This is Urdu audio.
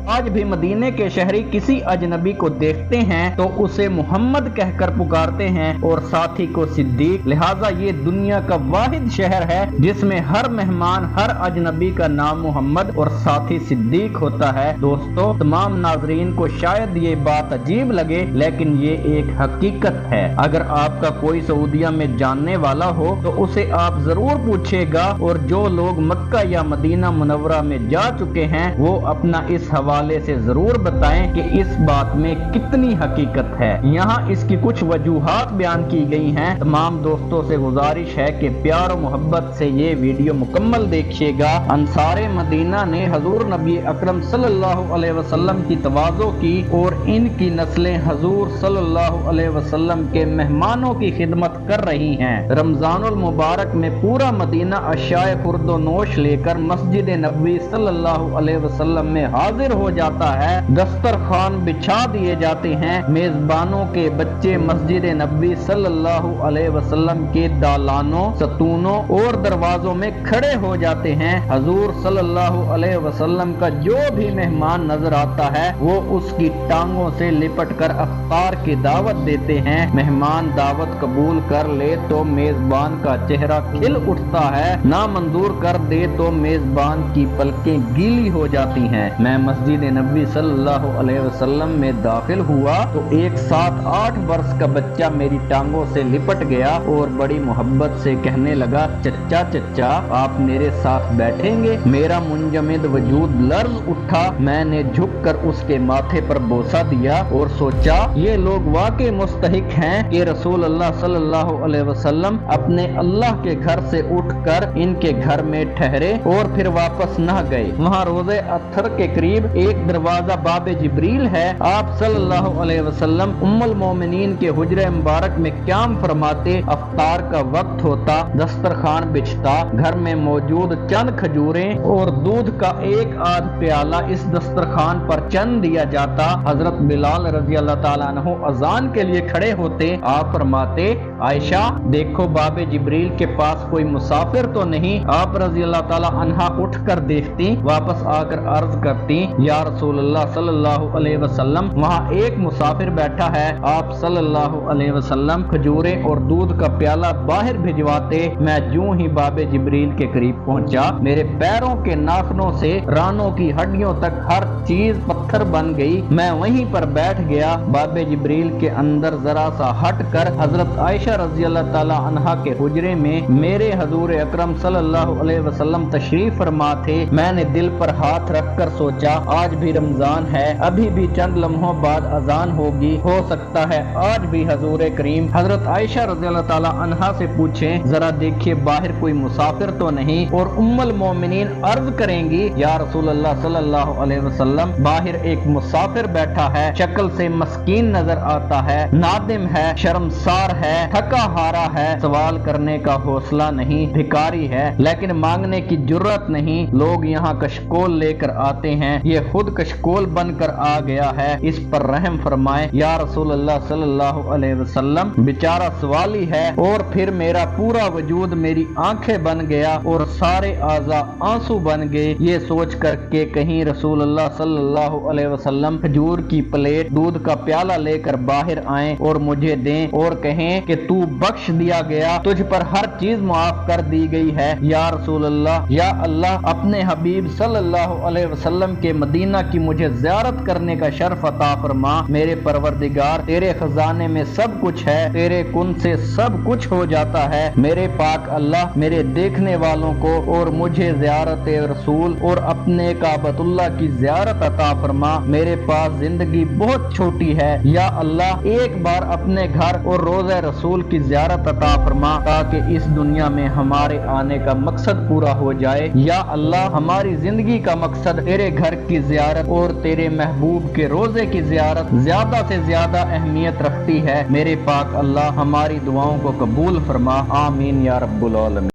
آج بھی مدینے کے شہری کسی اجنبی کو دیکھتے ہیں تو اسے محمد کہہ کر پکارتے ہیں اور ساتھی کو صدیق۔ لہٰذا یہ دنیا کا واحد شہر ہے جس میں ہر مہمان، ہر اجنبی کا نام محمد اور ساتھی صدیق ہوتا ہے۔ دوستو، تمام ناظرین کو شاید یہ بات عجیب لگے لیکن یہ ایک حقیقت ہے۔ اگر آپ کا کوئی سعودیہ میں جاننے والا ہو تو اسے آپ ضرور پوچھے گا، اور جو لوگ مکہ یا مدینہ منورہ میں جا چکے ہیں وہ اپنا اس حوالے سے ضرور بتائیں کہ اس بات میں کتنی حقیقت ہے۔ یہاں اس کی کچھ وجوہات بیان کی گئی ہیں۔ تمام دوستوں سے گزارش ہے کہ پیار و محبت سے یہ ویڈیو مکمل دیکھیے گا۔ انصار مدینہ نے حضور نبی اکرم صلی اللہ علیہ وسلم کی تواضع کی اور ان کی نسلیں حضور صلی اللہ علیہ وسلم کے مہمانوں کی خدمت کر رہی ہیں۔ رمضان المبارک میں پورا مدینہ اشیاء خورد و نوش لے کر مسجد نبوی صلی اللہ علیہ وسلم میں حاضر ہو جاتا ہے۔ دسترخوان بچھا دیے جاتے ہیں۔ میزبانوں کے بچے مسجد نبوی صلی اللہ علیہ وسلم کے دالانوں، ستونوں اور دروازوں میں کھڑے ہو جاتے ہیں۔ حضور صلی اللہ علیہ وسلم کا جو بھی مہمان نظر آتا ہے وہ اس کی ٹانگوں سے لپٹ کر افطار کی دعوت دیتے ہیں۔ مہمان دعوت قبول کر لے تو میزبان کا چہرہ کھل اٹھتا ہے، نامنظور کر دے تو میزبان کی پلکیں گیلی ہو جاتی ہیں۔ میں مسجد نبوی صلی اللہ علیہ وسلم میں داخل ہوا تو ایک 7-8 برس کا بچہ میری ٹانگوں سے لپٹ گیا اور بڑی محبت سے کہنے لگا، چچا چچا آپ میرے ساتھ بیٹھیں گے؟ میرا منجمد وجود لرز اٹھا۔ میں نے جھک کر اس کے ماتھے پر بوسہ دیا اور سوچا یہ لوگ واقعی مستحق ہیں کہ رسول اللہ صلی اللہ علیہ وسلم اپنے اللہ کے گھر سے اٹھ کر ان کے گھر میں ٹھہرے اور پھر واپس نہ گئے۔ وہاں روضہ اطہر کے قریب ایک دروازہ باب جبریل ہے۔ آپ صلی اللہ علیہ وسلم ام المومنین کے حجرہ مبارک میں قیام فرماتے، افطار کا وقت ہوتا، دسترخوان بچھتا، گھر میں موجود چند کھجوریں اور دودھ کا ایک آدھ پیالہ اس دسترخوان پر چن دیا جاتا۔ حضرت بلال رضی اللہ تعالیٰ عنہ اذان کے لیے کھڑے ہوتے، آپ فرماتے، عائشہ دیکھو باب جبریل کے پاس کوئی مسافر تو نہیں؟ آپ رضی اللہ تعالیٰ عنہ اٹھ کر دیکھتی، واپس آ کر عرض کرتی، یا رسول اللہ صلی اللہ علیہ وسلم وہاں ایک مسافر بیٹھا ہے۔ آپ صلی اللہ علیہ وسلم کھجوریں اور دودھ کا پیالہ باہر بھجواتے۔ میں جوں ہی باب جبریل کے قریب پہنچا، میرے پیروں کے ناخنوں سے رانوں کی ہڈیوں تک ہر چیز پتھر بن گئی۔ میں وہیں پر بیٹھ گیا۔ باب جبریل کے اندر ذرا سا ہٹ کر حضرت عائشہ رضی اللہ تعالی عنہا کے حجرے میں میرے حضور اکرم صلی اللہ علیہ وسلم تشریف فرما تھے۔ میں نے دل پر ہاتھ رکھ کر سوچا آج بھی رمضان ہے، ابھی بھی چند لمحوں بعد اذان ہوگی، ہو سکتا ہے آج بھی حضور کریم حضرت عائشہ رضی اللہ تعالی عنہا سے پوچھیں، ذرا دیکھیے باہر کوئی مسافر تو نہیں؟ اور ام المومنین عرض کریں گی، یا رسول اللہ صلی اللہ علیہ وسلم باہر ایک مسافر بیٹھا ہے، شکل سے مسکین نظر آتا ہے، نادم ہے، شرمسار ہے، تھکا ہارا ہے، سوال کرنے کا حوصلہ نہیں، بھکاری ہے لیکن مانگنے کی جرت نہیں۔ لوگ یہاں کشکول لے کر آتے ہیں، یہ خود کشکول بن کر آ گیا ہے، اس پر رحم فرمائے یا رسول اللہ صلی اللہ علیہ وسلم، بیچارہ سوالی ہے۔ اور پھر میرا پورا وجود، میری آنکھیں بن گیا اور سارے اعضاء آنسو بن گئے، یہ سوچ کر کہ کہیں رسول اللہ صلی اللہ علیہ وسلم کھجور کی پلیٹ، دودھ کا پیالہ لے کر باہر آئیں اور مجھے دیں اور کہیں کہ تو بخش دیا گیا، تجھ پر ہر چیز معاف کر دی گئی ہے۔ یا رسول اللہ، یا اللہ اپنے حبیب صلی اللہ علیہ وسلم کے مدینہ کی مجھے زیارت کرنے کا شرف عطا فرما۔ میرے پروردگار تیرے خزانے میں سب کچھ ہے، تیرے کن سے سب کچھ ہو جاتا ہے۔ میرے پاک اللہ میرے دیکھنے والوں کو اور مجھے زیارت رسول اور اپنے کعبۃ اللہ کی زیارت عطا فرما۔ میرے پاس زندگی بہت چھوٹی ہے، یا اللہ ایک بار اپنے گھر اور روضہ رسول کی زیارت عطا فرما تاکہ اس دنیا میں ہمارے آنے کا مقصد پورا ہو جائے۔ یا اللہ ہماری زندگی کا مقصد تیرے گھر کی زیارت اور تیرے محبوب کے روزے کی زیارت زیادہ سے زیادہ اہمیت رکھتی ہے۔ میرے پاک اللہ ہماری دعاؤں کو قبول فرما، آمین یا رب العالمین۔